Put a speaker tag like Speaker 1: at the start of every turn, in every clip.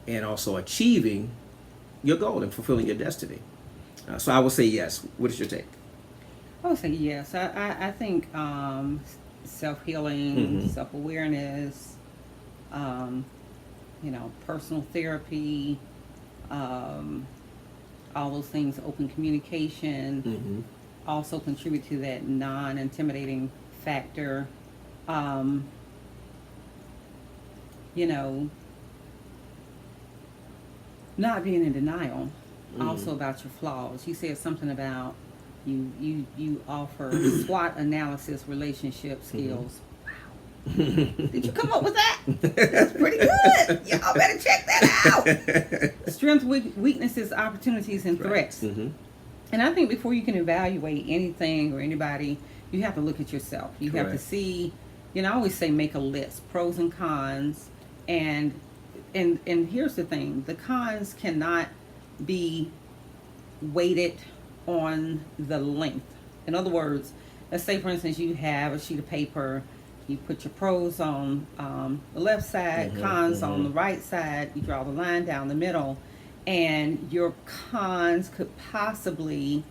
Speaker 1: and also achieving your goal and fulfilling your destiny. So I would say yes. What is your take?
Speaker 2: I would say yes. I think self healing,
Speaker 1: Mm-hmm.
Speaker 2: self awareness, um, personal therapy, um, all those things, open communication,
Speaker 1: Mm-hmm.
Speaker 2: also contribute to that non intimidating factor. Um, you know, not being in denial
Speaker 1: Mm-hmm.
Speaker 2: also about your flaws. You said something about you offer SWOT analysis relationship skills. Did you come up with that? That's pretty good. Y'all better check that out. Strengths, weaknesses, opportunities, and
Speaker 1: Right.
Speaker 2: threats.
Speaker 1: Mm-hmm.
Speaker 2: And I think before you can evaluate anything or anybody, you have to look at yourself. You have to
Speaker 1: Correct.
Speaker 2: see, I always say make a list, pros and cons, and and here's the thing: the cons cannot be weighted on the length. In other words, let's say for instance you have a sheet of paper, you put your pros on the left side,
Speaker 1: Mm-hmm.
Speaker 2: cons on
Speaker 1: Mm-hmm.
Speaker 2: the right side, you draw the line down the middle, and your cons could possibly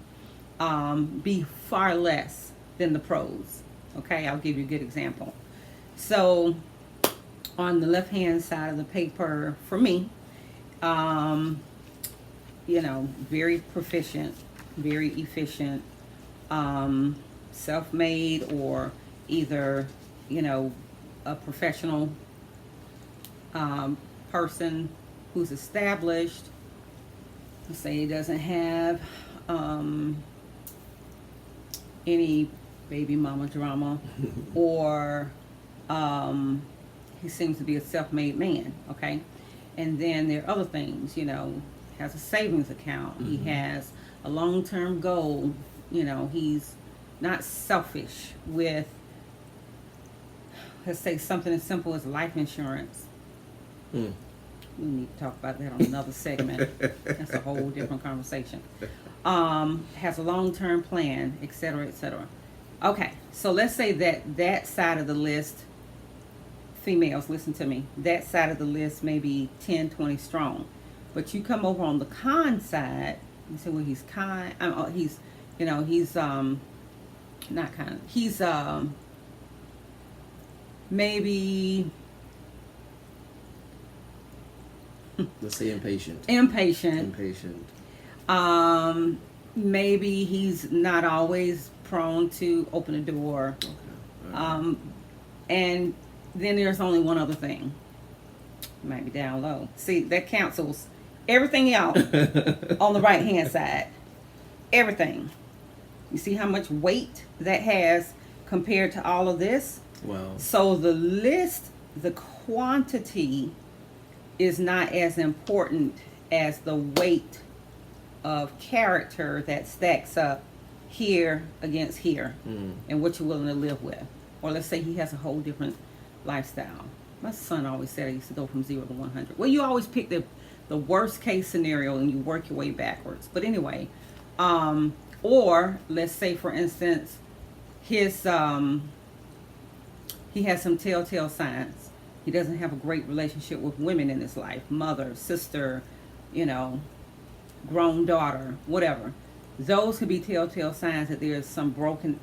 Speaker 2: be far less than the pros. Okay, I'll give you a good example. So on the left hand side of the paper for me, um, very proficient, very efficient, um, self made, or either, you know, a professional person who's established. Let's say he doesn't have um, any baby mama drama, or he seems to be a self made man, okay? And then there are other things, has a savings account, he
Speaker 1: Mm-hmm.
Speaker 2: has a long term goal, he's not selfish with, let's say, something as simple as life insurance.
Speaker 1: Mm.
Speaker 2: We need to talk about that on another segment. That's a whole different conversation. Has a long term plan, et cetera, et cetera. Okay, so let's say that that side of the list, females, listen to me, that side of the list may be 10, 20 strong. But you come over on the con side, you say, well, he's kind, he's not kind, he's maybe
Speaker 1: Let's say impatient.
Speaker 2: impatient.
Speaker 1: Impatient.
Speaker 2: Um, Maybe he's not always prone to open a door.
Speaker 1: Okay. All right.
Speaker 2: Um, and then there's only one other thing. Might be down low. See, that cancels everything out on the right hand side. Everything. You see how much weight that has compared to all of this?
Speaker 1: Wow.
Speaker 2: So the list, the quantity is not as important as the weight of character that stacks up here against here,
Speaker 1: Mm.
Speaker 2: and what you're willing to live with. Or let's say he has a whole different lifestyle. My son always said I used to go from 0 to 100. Well, you always pick the worst case scenario and you work your way backwards. But anyway, or let's say for instance, his he has some telltale signs. He doesn't have a great relationship with women in his life, mother, sister, you know, grown daughter, whatever. Those could be telltale signs that there's some broken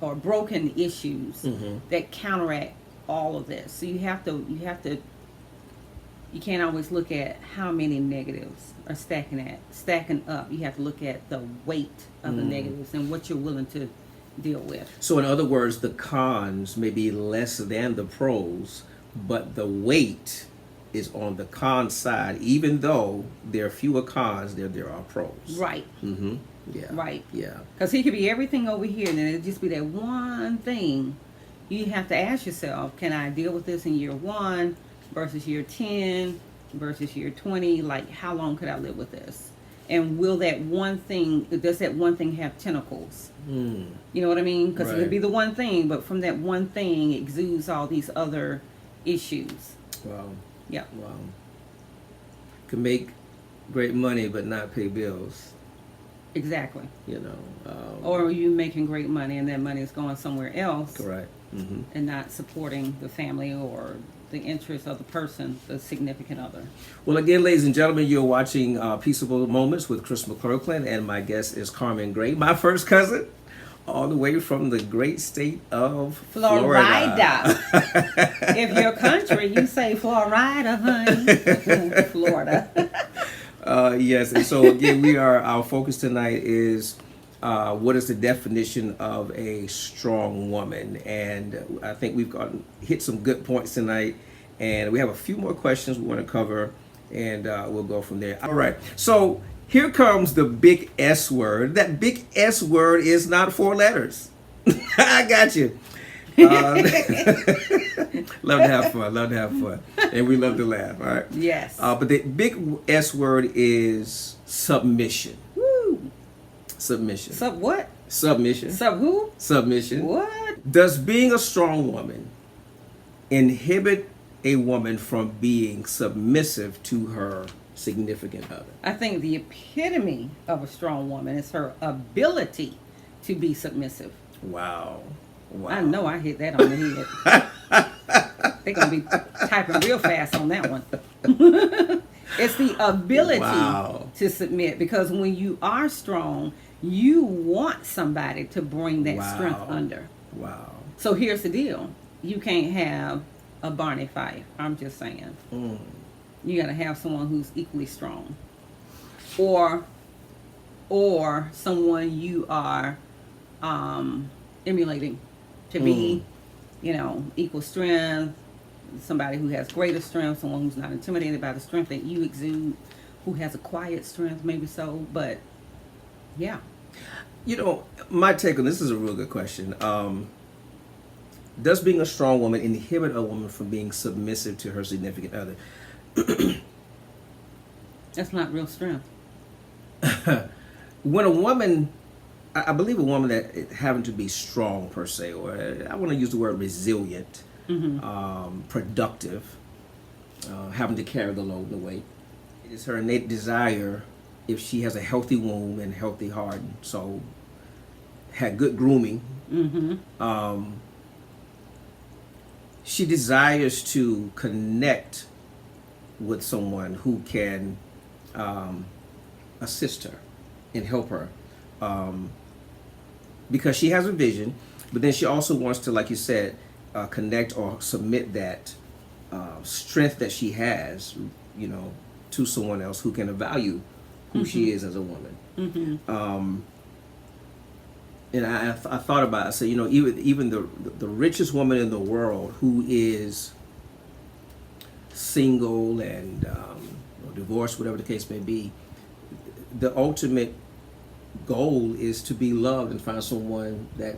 Speaker 2: issues
Speaker 1: Mm-hmm.
Speaker 2: that counteract all of this. So you can't always look at how many negatives are stacking up. You have to look at the weight of the negatives and what you're willing to deal with.
Speaker 1: So, in other words, the cons may be less than the pros, but the weight is on the con side, even though there are fewer cons than there are pros.
Speaker 2: Right.
Speaker 1: Mm-hmm. Yeah.
Speaker 2: Right.
Speaker 1: Yeah.
Speaker 2: Because he could be everything over here, and then it'd just be that one thing. You have to ask yourself, can I deal with this in year 1 versus year 10 versus year 20? Like, how long could I live with this? And does that one thing have tentacles?
Speaker 1: Mm.
Speaker 2: You know what I mean? Because it
Speaker 1: Right.
Speaker 2: could be the one thing, but from that one thing exudes all these other issues.
Speaker 1: Wow.
Speaker 2: Yeah.
Speaker 1: Wow. Can make great money but not pay bills.
Speaker 2: Exactly.
Speaker 1: You know.
Speaker 2: Or are you making great money and that money is going somewhere else
Speaker 1: Correct. Mm-hmm.
Speaker 2: and not supporting the family or the interest of the person, the significant other.
Speaker 1: Well, again, ladies and gentlemen, you're watching Peaceable Moments with Chris McClurkin, and my guest is Carmen Gray, my first cousin, all the way from the great state of Florida.
Speaker 2: If you're country, you say Florida, honey. Florida.
Speaker 1: Yes, and so again, our focus tonight is what is the definition of a strong woman, and I think we've hit some good points tonight, and we have a few more questions we want to cover, and we'll go from there. All right, so here comes the big S word. That big S word is not 4 letters. I got you. Love to have fun, and we love to laugh. All right.
Speaker 2: Yes.
Speaker 1: But the big S word is submission.
Speaker 2: Woo.
Speaker 1: Submission.
Speaker 2: Sub what?
Speaker 1: Submission.
Speaker 2: Sub who?
Speaker 1: Submission.
Speaker 2: What?
Speaker 1: Does being a strong woman inhibit a woman from being submissive to her significant other?
Speaker 2: I think the epitome of a strong woman is her ability to be submissive.
Speaker 1: Wow.
Speaker 2: I know I hit that on the head. They're going to be typing real fast on that one. It's the ability to submit, because when you are strong, you want somebody to bring that strength under.
Speaker 1: Wow.
Speaker 2: So here's the deal. You can't have a Barney Fife. I'm just saying. You got to have someone who's equally strong. Or someone you are emulating to be, equal strength, somebody who has greater strength, someone who's not intimidated by the strength that you exude, who has a quiet strength, maybe so, but yeah.
Speaker 1: My take on this is a real good question. Does being a strong woman inhibit a woman from being submissive to her significant other?
Speaker 2: That's not real strength.
Speaker 1: When a woman, I believe a woman that having to be strong per se, or I want to use the word resilient, productive, having to carry the load and the weight. It is her innate desire, if she has a healthy womb and healthy heart, so had good grooming, she desires to connect with someone who can assist her and help her, because she has a vision, but then she also wants to, like you said, connect or submit that strength that she has, to someone else who can value who she is as a woman. And I thought about it. I said, even the richest woman in the world who is single and or divorced, whatever the case may be, the ultimate goal is to be loved and find someone that,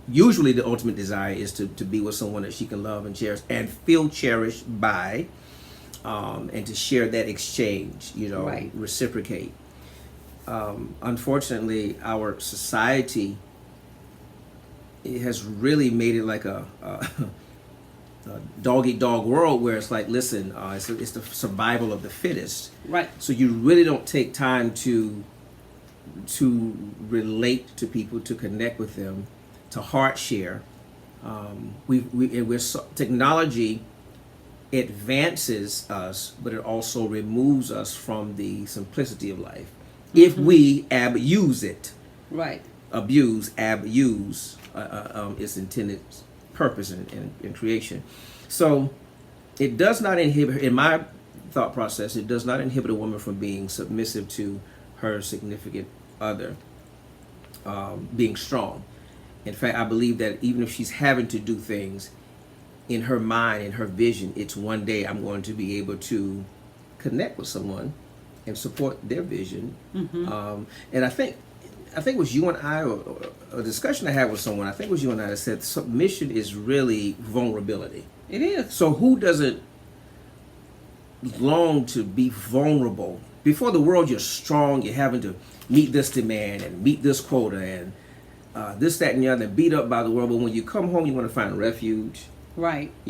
Speaker 1: usually the ultimate desire is to be with someone that she can love and cherish and feel cherished by, and to share that exchange, reciprocate. Unfortunately, our society has really made it like a dog-eat-dog world, where it's like, listen, it's the survival of the fittest.
Speaker 2: Right.
Speaker 1: So you really don't take time to relate to people, to connect with them, to heart share. Technology advances us, but it also removes us from the simplicity of life if we abuse it.
Speaker 2: Right.
Speaker 1: Abuse its intended purpose in creation. So it does not inhibit, in my thought process, it does not inhibit a woman from being submissive to her significant other, being strong. In fact, I believe that even if she's having to do things, in her mind, in her vision, it's one day I'm going to be able to connect with someone and support their vision. And I think it was you and I, or a discussion I had with someone, I think it was you and I that said submission is really vulnerability.
Speaker 2: It is.
Speaker 1: So who doesn't long to be vulnerable? Before the world, you're strong, you're having to meet this demand and meet this quota and this, that, and the other, beat up by the world. But when you come home, you want to find refuge.
Speaker 2: Right.